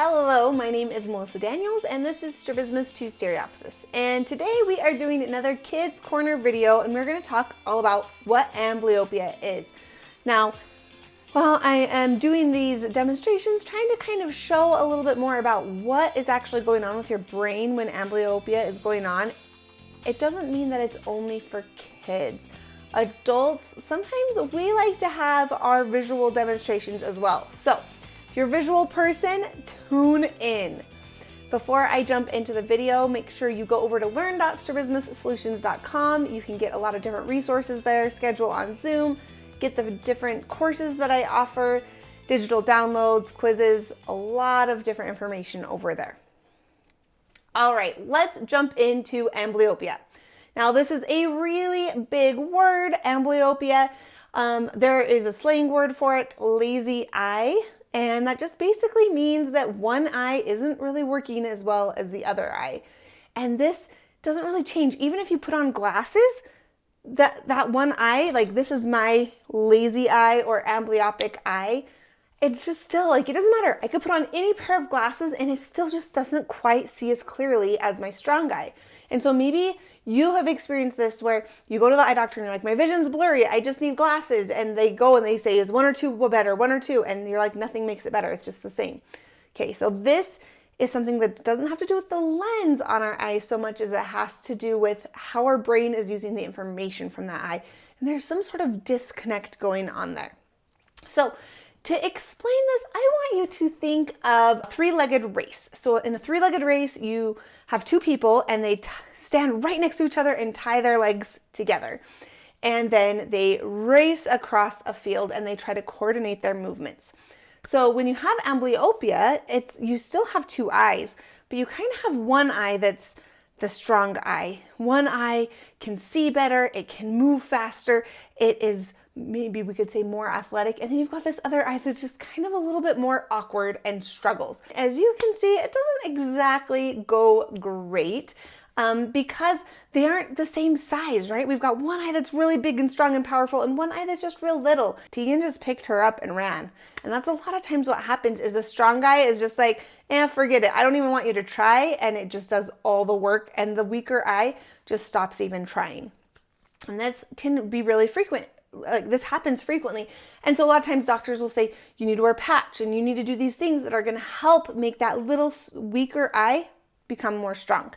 Hello, my name is Melissa Daniels and this is Strabismus to Stereopsis. And today we are doing another Kids Corner video and we're going to talk all about what amblyopia is. Now, while I am doing these demonstrations, trying to kind of show a little bit more about what is actually going on with your brain when amblyopia is going on, it doesn't mean that it's only for kids. Adults, sometimes we like to have our visual demonstrations as well. So, if you're a visual person, tune in. Before I jump into the video, make sure you go over to learn.strabismussolutions.com. You can get a lot of different resources there, schedule on Zoom, get the different courses that I offer, digital downloads, quizzes, a lot of different information over there. All right, let's jump into amblyopia. Now, this is a really big word, amblyopia. There is a slang word for it, lazy eye. And that just basically means that one eye isn't really working as well as the other eye. And this doesn't really change. Even if you put on glasses, that one eye, like this is my lazy eye or amblyopic eye, it's just still like, it doesn't matter. I could put on any pair of glasses and it still just doesn't quite see as clearly as my strong eye. And so maybe you have experienced this where you go to the eye doctor and you're like, my vision's blurry, I just need glasses. And they go and they say, is one or two better, one or two? And you're like, nothing makes it better, it's just the same. Okay, so this is something that doesn't have to do with the lens on our eye so much as it has to do with how our brain is using the information from that eye. And there's some sort of disconnect going on there. So to explain this, I want you to think of a three-legged race. So in a three-legged race, you have two people and they stand right next to each other and tie their legs together. And then they race across a field and they try to coordinate their movements. So when you have amblyopia, you still have two eyes, but you kind of have one eye that's the strong eye. One eye can see better, it can move faster, it is maybe we could say more athletic, and then you've got this other eye that's just kind of a little bit more awkward and struggles. As you can see, it doesn't exactly go great because they aren't the same size, right? We've got one eye that's really big and strong and powerful and one eye that's just real little. Tegan just picked her up and ran. And that's a lot of times what happens is the strong eye is just like, forget it. I don't even want you to try. And it just does all the work. And the weaker eye just stops even trying. And this can be really frequent. Like this happens frequently. And so a lot of times doctors will say, you need to wear a patch and you need to do these things that are going to help make that little weaker eye become more strong.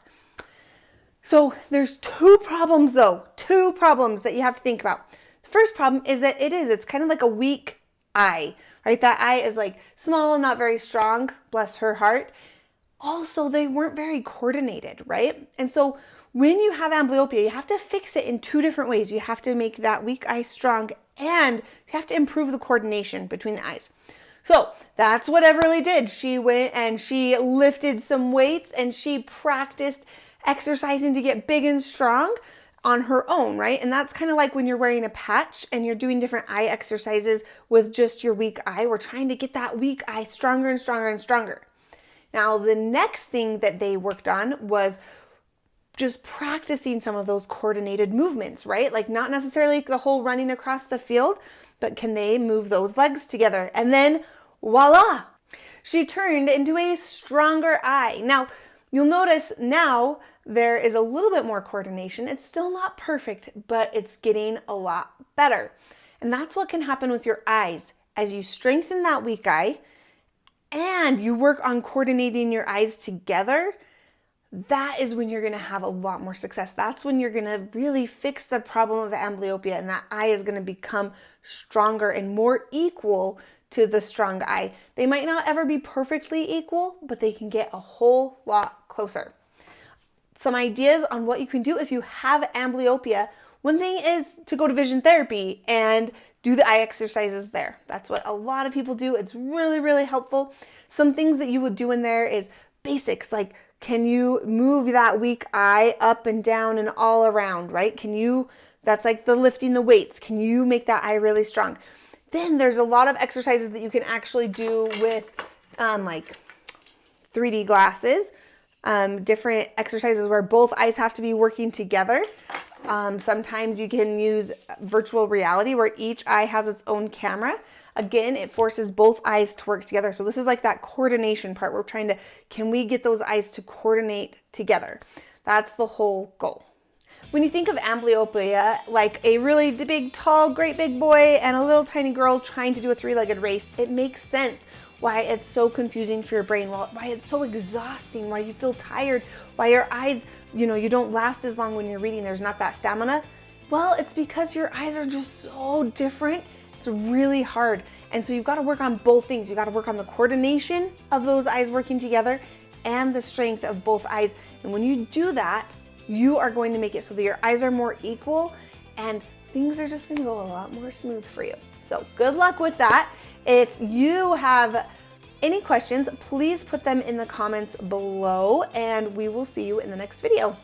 So there's two problems that you have to think about. The first problem is that it's kind of like a weak eye, right? That eye is like small and not very strong, bless her heart. Also, they weren't very coordinated, right? And so when you have amblyopia, you have to fix it in two different ways. You have to make that weak eye strong and you have to improve the coordination between the eyes. So that's what Everly did. She went and she lifted some weights and she practiced exercising to get big and strong on her own, right? And that's kind of like when you're wearing a patch and you're doing different eye exercises with just your weak eye. We're trying to get that weak eye stronger and stronger and stronger. Now, the next thing that they worked on was just practicing some of those coordinated movements, right? Like not necessarily the whole running across the field, but can they move those legs together? And then voila, she turned into a stronger eye. Now, you'll notice now there is a little bit more coordination. It's still not perfect, but it's getting a lot better. And that's what can happen with your eyes. As you strengthen that weak eye and you work on coordinating your eyes together, that is when you're going to have a lot more success. That's when you're going to really fix the problem of amblyopia and that eye is going to become stronger and more equal to the strong eye. They might not ever be perfectly equal, but they can get a whole lot closer. Some ideas on what you can do if you have amblyopia. One thing is to go to vision therapy and do the eye exercises there. That's what a lot of people do. It's really, really helpful. Some things that you would do in there is basics, like can you move that weak eye up and down and all around, right? That's like the lifting the weights. Can you make that eye really strong? Then there's a lot of exercises that you can actually do with like 3D glasses, different exercises where both eyes have to be working together. Sometimes you can use virtual reality where each eye has its own camera. Again, it forces both eyes to work together. So this is like that coordination part. We're trying to, can we get those eyes to coordinate together? That's the whole goal. When you think of amblyopia, like a really big, tall, great big boy and a little tiny girl trying to do a three-legged race, it makes sense why it's so confusing for your brain, why it's so exhausting, why you feel tired, why your eyes, you don't last as long when you're reading, there's not that stamina. Well, it's because your eyes are just so different. It's really hard. And so you've got to work on both things. You've got to work on the coordination of those eyes working together and the strength of both eyes. And when you do that, you are going to make it so that your eyes are more equal and things are just going to go a lot more smooth for you. So good luck with that. If you have any questions, please put them in the comments below and we will see you in the next video.